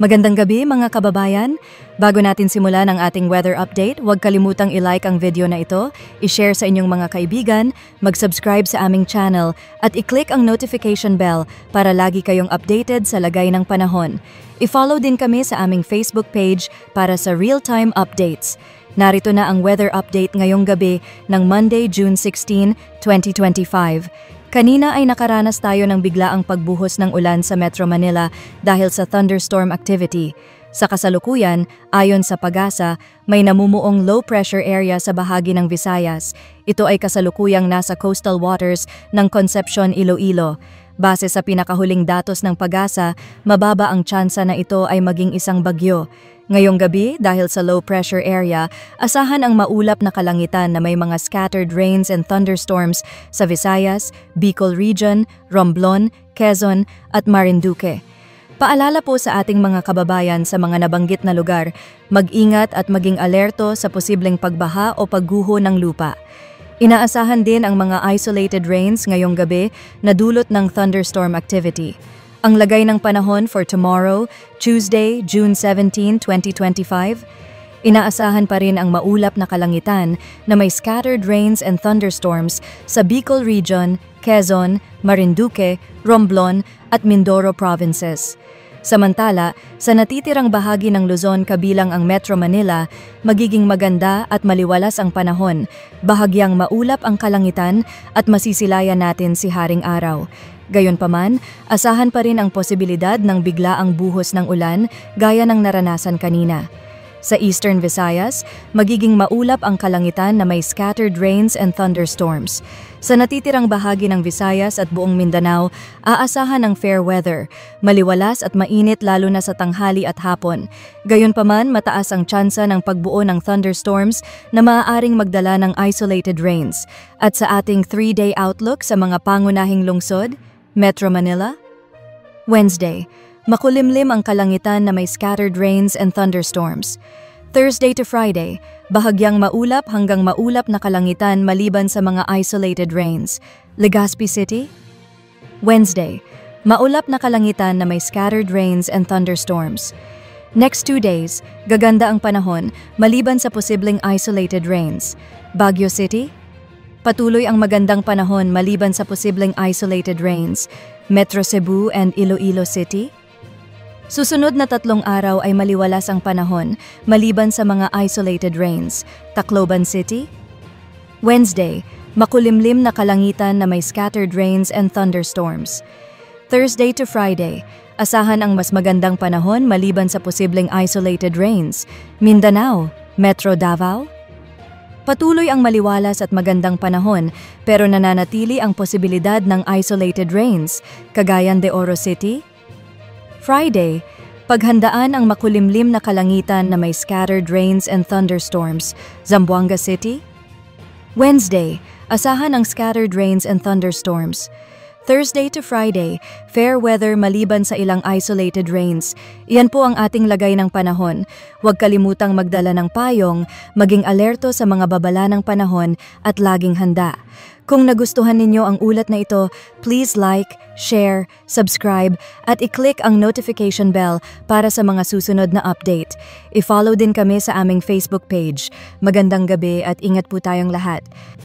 Magandang gabi mga kababayan. Bago natin simulan ang ating weather update, huwag kalimutang i-like ang video na ito, i-share sa inyong mga kaibigan, mag-subscribe sa aming channel, at i-click ang notification bell para lagi kayong updated sa lagay ng panahon. I-follow din kami sa aming Facebook page para sa real-time updates. Narito na ang weather update ngayong gabi ng Monday, June 16, 2025. Kanina ay nakaranas tayo ng biglaang pagbuhos ng ulan sa Metro Manila dahil sa thunderstorm activity. Sa kasalukuyan, ayon sa PAGASA, may namumuong low pressure area sa bahagi ng Visayas. Ito ay kasalukuyang nasa coastal waters ng Concepcion, Iloilo. Base sa pinakahuling datos ng PAGASA, mababa ang tsansa na ito ay maging isang bagyo. Ngayong gabi, dahil sa low pressure area, asahan ang maulap na kalangitan na may mga scattered rains and thunderstorms sa Visayas, Bicol Region, Romblon, Quezon at Marinduque. Paalala po sa ating mga kababayan sa mga nabanggit na lugar, mag-ingat at maging alerto sa posibleng pagbaha o pagguho ng lupa. Inaasahan din ang mga isolated rains ngayong gabi na dulot ng thunderstorm activity. Ang lagay ng panahon for tomorrow, Tuesday, June 17, 2025, inaasahan pa rin ang maulap na kalangitan na may scattered rains and thunderstorms sa Bicol Region, Quezon, Marinduque, Romblon at Mindoro provinces. Samantala, sa natitirang bahagi ng Luzon kabilang ang Metro Manila, magiging maganda at maliwalas ang panahon, bahagyang maulap ang kalangitan at masisilayan natin si Haring Araw. Gayunpaman, asahan pa rin ang posibilidad ng biglaang buhos ng ulan gaya ng naranasan kanina. Sa Eastern Visayas, magiging maulap ang kalangitan na may scattered rains and thunderstorms. Sa natitirang bahagi ng Visayas at buong Mindanao, aasahan ang fair weather, maliwalas at mainit lalo na sa tanghali at hapon. Gayunpaman, mataas ang tsansa ng pagbuo ng thunderstorms na maaaring magdala ng isolated rains. At sa ating 3-day outlook sa mga pangunahing lungsod, Metro Manila, Wednesday, makulimlim ang kalangitan na may scattered rains and thunderstorms. Thursday to Friday, bahagyang maulap hanggang maulap na kalangitan maliban sa mga isolated rains. Legazpi City, Wednesday, maulap na kalangitan na may scattered rains and thunderstorms. Next 2 days, gaganda ang panahon maliban sa posibleng isolated rains. Baguio City, patuloy ang magandang panahon maliban sa posibleng isolated rains. Metro Cebu and Iloilo City. Susunod na 3 araw ay maliwalas ang panahon maliban sa mga isolated rains. Tacloban City. Wednesday, makulimlim na kalangitan na may scattered rains and thunderstorms. Thursday to Friday, asahan ang mas magandang panahon maliban sa posibleng isolated rains. Mindanao, Metro Davao. Patuloy ang maliwalas at magandang panahon pero nananatili ang posibilidad ng isolated rains, Cagayan de Oro City. Friday, paghandaan ang makulimlim na kalangitan na may scattered rains and thunderstorms, Zamboanga City. Wednesday, asahan ang scattered rains and thunderstorms. Thursday to Friday, fair weather maliban sa ilang isolated rains. Iyan po ang ating lagay ng panahon. Huwag kalimutang magdala ng payong, maging alerto sa mga babala ng panahon at laging handa. Kung nagustuhan ninyo ang ulat na ito, please like, share, subscribe at i-click ang notification bell para sa mga susunod na update. I-follow din kami sa aming Facebook page. Magandang gabi at ingat po tayong lahat.